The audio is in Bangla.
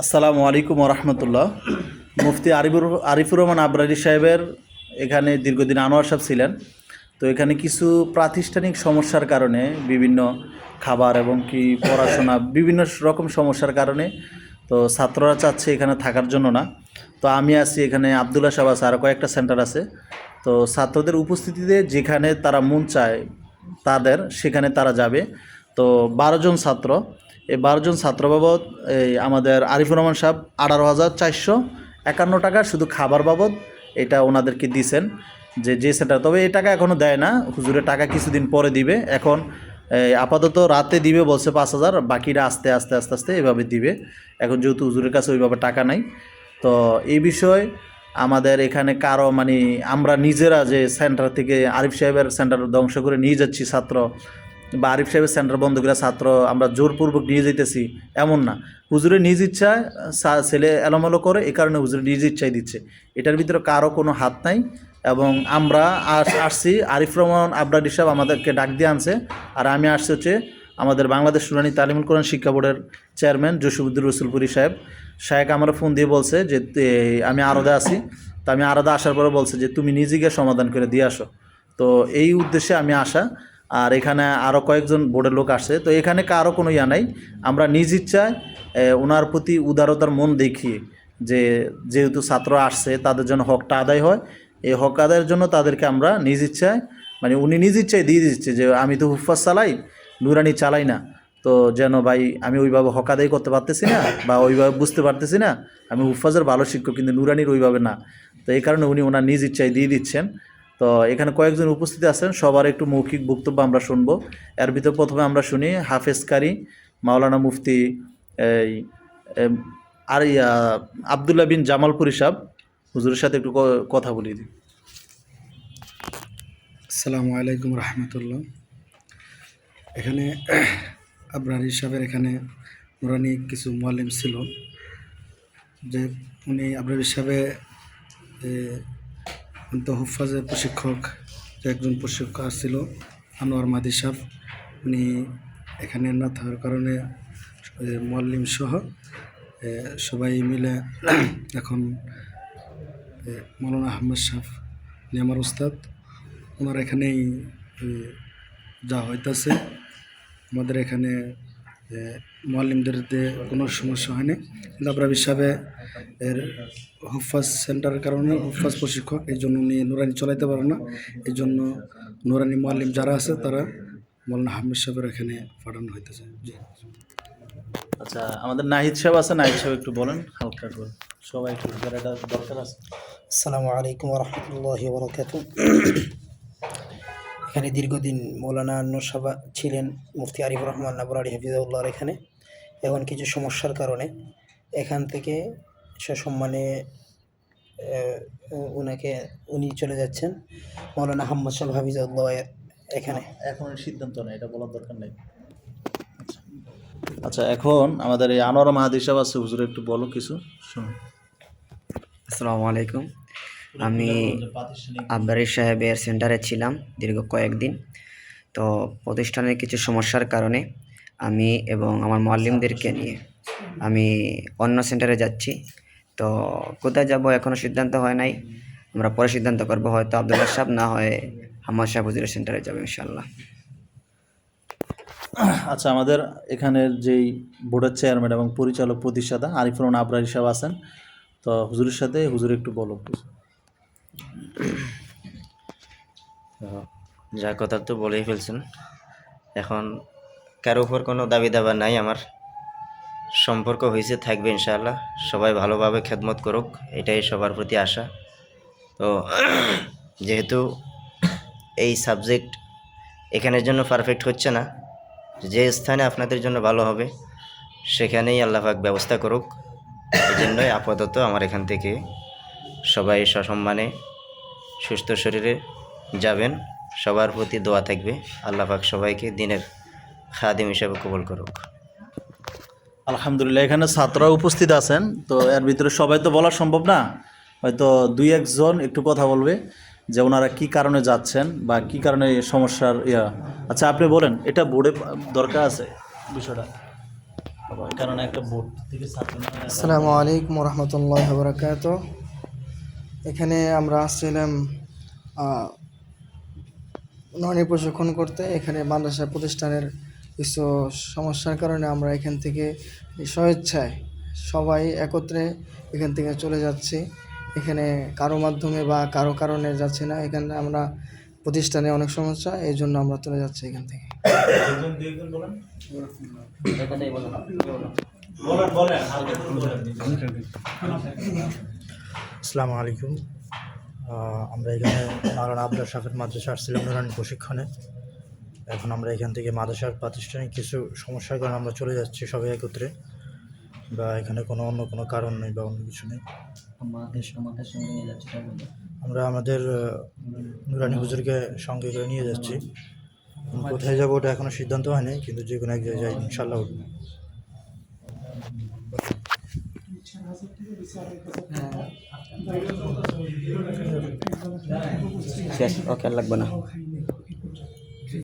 আসসালামু আলাইকুম রহমতুল্লাহ। মুফতি আরিফুর রহমান আবরারি সাহেবের এখানে দীর্ঘদিন আনোয়ার সাহেব ছিলেন। তো এখানে কিছু প্রাতিষ্ঠানিক সমস্যার কারণে বিভিন্ন খাবার এবং কি পড়াশোনা বিভিন্ন রকম সমস্যার কারণে তো ছাত্ররা চাচ্ছে এখানে থাকার জন্য না। তো আমি আছি এখানে, আবদুল্লাহ সাহেব আছে, আরও কয়েকটা সেন্টার আছে। তো ছাত্রদের উপস্থিতিতে যেখানে তারা মন চায় তাদের সেখানে তারা যাবে। তো 12 জন ছাত্র, এই 12 জন ছাত্র বাবদ এই আমাদের আরিফুর রহমান সাহেব 18,451 টাকা শুধু খাবার বাবদ এটা ওনাদেরকে দিছেন। যে সেন্টার, তবে এই টাকা এখনও দেয় না, হুজুরের টাকা কিছুদিন পরে দিবে। এখন আপাতত রাতে দিবে বলছে 5,000, বাকিটা আস্তে আস্তে আস্তে আস্তে এভাবে দিবে। এখন যেহেতু হুজুরের কাছে ওইভাবে টাকা নাই, তো এই বিষয়ে আমাদের এখানে কারো মানে আমরা নিজেরা যে সেন্টার থেকে আরিফ সাহেবের সেন্টার ধ্বংস করে নিয়ে যাচ্ছি ছাত্র, বা আরিফ সাহেবের সেন্টার বন্ধ করে ছাত্র আমরা জোরপূর্বক নিয়ে যেতেছি এমন না। হুজুরে নিজ ইচ্ছায় ছেলে এলোমেলো করে, এই কারণে হুজুরে নিজ ইচ্ছায় দিচ্ছে। এটার ভিতরে কারো কোনো হাত নাই। এবং আমরা আসছি, আরিফ রহমান আবরারি সাহেব আমাদেরকে ডাক দিয়ে আনছে। আর আমি আসছি হচ্ছে আমাদের বাংলাদেশ নুরানি তালিমুল কোরআন শিক্ষা বোর্ডের চেয়ারম্যান জসিমউদ্দিন রসুলপুরি সাহেব। সাহেব আমার ফোন দিয়ে বলছে যে আমি আরদা আছি। তো আমি আরদা আসার পরে বলছে যে তুমি নিজে গিয়ে সমাধান করে দিয়ে আসো। তো এই উদ্দেশ্যে আমি আসা। আর এখানে আরও কয়েকজন বোর্ডের লোক আসছে। তো এখানে কারো কোনো ইয়া নাই। আমরা নিজ ইচ্ছায় ওনার প্রতি উদারতার মন দেখি যে যেহেতু ছাত্র আসছে তাদের জন্য হকটা আদায় হয়, এই হক আদায়ের জন্য তাদেরকে আমরা নিজ ইচ্ছায় মানে উনি নিজ ইচ্ছায় দিয়ে দিচ্ছে যে আমি তো হুফাজ চালাই, নুরানি চালাই না। তো যেন ভাই আমি ওইভাবে হক আদায় করতে পারতেছি না বা ওইভাবে বুঝতে পারতেছি না, আমি হুফাজের ভালো শিক্ষক কিন্তু নুরানির ওইভাবে না। তো এই কারণে উনি ওনার নিজ ইচ্ছায় দিয়ে দিচ্ছেন। তো এখানে কয়েকজন উপস্থিত আছেন, সবার একটু মৌখিক বক্তব্য আমরা শুনবো। এর ভিতরে প্রথমে আমরা শুনি হাফেজ কারি মাওলানা মুফতি এই এম, আর আবদুল্লাহ বিন জামালপুরি সাহেব, হুজুরের সাথে একটু কথা বলিয়ে দিই। আসসালামু আলাইকুম রহমতুল্লাহ। এখানে আবরারি সাহেবের এখানে নুরানি কিছু মুআল্লিম ছিল, যে উনি আবরারি সাহেবে তো হুফাজের প্রশিক্ষক, যে একজন প্রশিক্ষক আসছিল আনোয়ার মাদি সাহেব, উনি এখানে না থাকার কারণে মুআল্লিম সহ সবাই মিলে এখন মৌলানা আহমদ সাহেব, উনি আমার উস্তাদ, ওনার এখানেই যা হইতাছে। আমাদের এখানে মুআল্লিমদের কোনো সমস্যা হয়নি, কিন্তু আবরারি সাহেবে এর হুফাজ সেন্টারের কারণে হুফাজ প্রশিক্ষক, এই জন্য উনি নুরানি চলাইতে পারে না। এই জন্য নুরানি মুআল্লিম যারা আছে তারা মৌলানা আহমদ সাহেবের এখানে পাঠানো হইতেছে। জি, আচ্ছা, আমাদের নাহিদ সাহেব আছে, নাহিদ সাহেব একটু বলেন হালকা করে, সবাই একটু এটা দরকার আছে। আসসালামু আলাইকুম রহমতুল্লাহি বরকাত। এখানে দীর্ঘদিন মৌলানা আনোয়ার সাহেব ছিলেন, মুফতি আরিফুর রহমান আবরারি হাফিজাহুল্লাহর এখানে। এখন কিছু সমস্যার কারণে এখান থেকে সসম্মানে উনি চলে যাচ্ছেন মৌলানা আহমদ সাহেব হাফিজাহুল্লাহ এখানে। এখন সিদ্ধান্ত নেই, এটা বলার দরকার নেই। আচ্ছা, এখন আমাদের এই আনোয়ার মাহাদি সাহেব আছে, হুজুর একটু বলো কিছু শুনুন। আসসালামু আলাইকুম। আমি আবরারি সাহেবের সেন্টারে ছিলাম দীর্ঘ কয়েকদিন। তো প্রতিষ্ঠানের কিছু সমস্যার কারণে আমি এবং আমার মুআল্লিমদেরকে নিয়ে আমি অন্য সেন্টারে যাচ্ছি। তো কোথায় যাব এখনও সিদ্ধান্ত হয় নাই, আমরা পরে সিদ্ধান্ত করবো। হয়তো আবদুল্লাহ সাহেব, না হয় হাম্মদ সাহেব হুজুরের সেন্টারে যাবো ইনশাআল্লাহ। আচ্ছা, আমাদের এখানের যেই বোর্ডের চেয়ারম্যান এবং পরিচালক প্রতিষ্ঠাতা আরিফুর রহমান আবরারি সাহেব আছেন। তো হুজুরের সাথে হুজুর একটু বলো। যা কথা তো বলেই ফেলছেন। এখন কারো উপর কোনো দাবি দাবা নাই, আমার সম্পর্ক হয়েছে, থাকবে ইনশাআল্লাহ। সবাই ভালোভাবে খেদমত করুক, এটাই সবার প্রতি আশা। তো যেহেতু এই সাবজেক্ট এখানের জন্য পারফেক্ট হচ্ছে না, যে স্থানে আপনাদের জন্য ভালো হবে সেখানেই আল্লাহ পাক ব্যবস্থা করুক। এই জন্যই আপাতত আমার এখান থেকে সবাই সসম্মানে সুস্থ শরীরে যাবেন। সবার প্রতি দোয়া থাকবে, আল্লাহ পাক সবাইকে দিনের খাদিম হিসেবে কবুল করুক। আলহামদুলিল্লাহ, এখানে ছাত্ররা উপস্থিত আছেন। তো এর ভিতরে সবাই তো বলা সম্ভব না, হয়তো 2-1 জন একটু কথা বলবে যে ওনারা কী কারণে যাচ্ছেন বা কী কারণে এই সমস্যার আচ্ছা আপনি বলেন, এটা বোর্ডে দরকার আছে বিষয়টা। কারণ একটা বোর্ড থেকে ছাত্র আসসালামু আলাইকুম রহমতুল্লাহ বরকাত। এখানে আমরা আসছিলাম ননি প্রশিক্ষণ করতে। এখানে মাদ্রাসা প্রতিষ্ঠানের কিছু সমস্যার কারণে আমরা এখান থেকে স্বেচ্ছায় সবাই একত্রে এখান থেকে চলে যাচ্ছি। এখানে কারো মাধ্যমে বা কারো কারণে যাচ্ছি না, এখানে আমরা প্রতিষ্ঠানে অনেক সমস্যা, এই জন্য আমরা চলে যাচ্ছি এখান থেকে। আসসালামু আলাইকুম। আমরা এখানে মাওলানা আবদুল্লাহ শাফির মাদ্রাসা আসছিলাম নুরানি প্রশিক্ষণে। এখন আমরা এখান থেকে মাদ্রাসার প্রাতিষ্ঠানিক কিছু সমস্যার কারণে আমরা চলে যাচ্ছি সবাই একত্রে, বা এখানে অন্য কোনো কারণ নেই বা অন্য কিছু নেই। আমরা আমাদের নুরানি হুজুরকে সঙ্গে করে নিয়ে যাচ্ছি। কোথায় যাবো ওটা এখনো সিদ্ধান্ত হয়নি, কিন্তু যে কোনো এক জায়গায় যাই ইনশাল্লাহ। শেষ, ওকে, আর লাগবে না।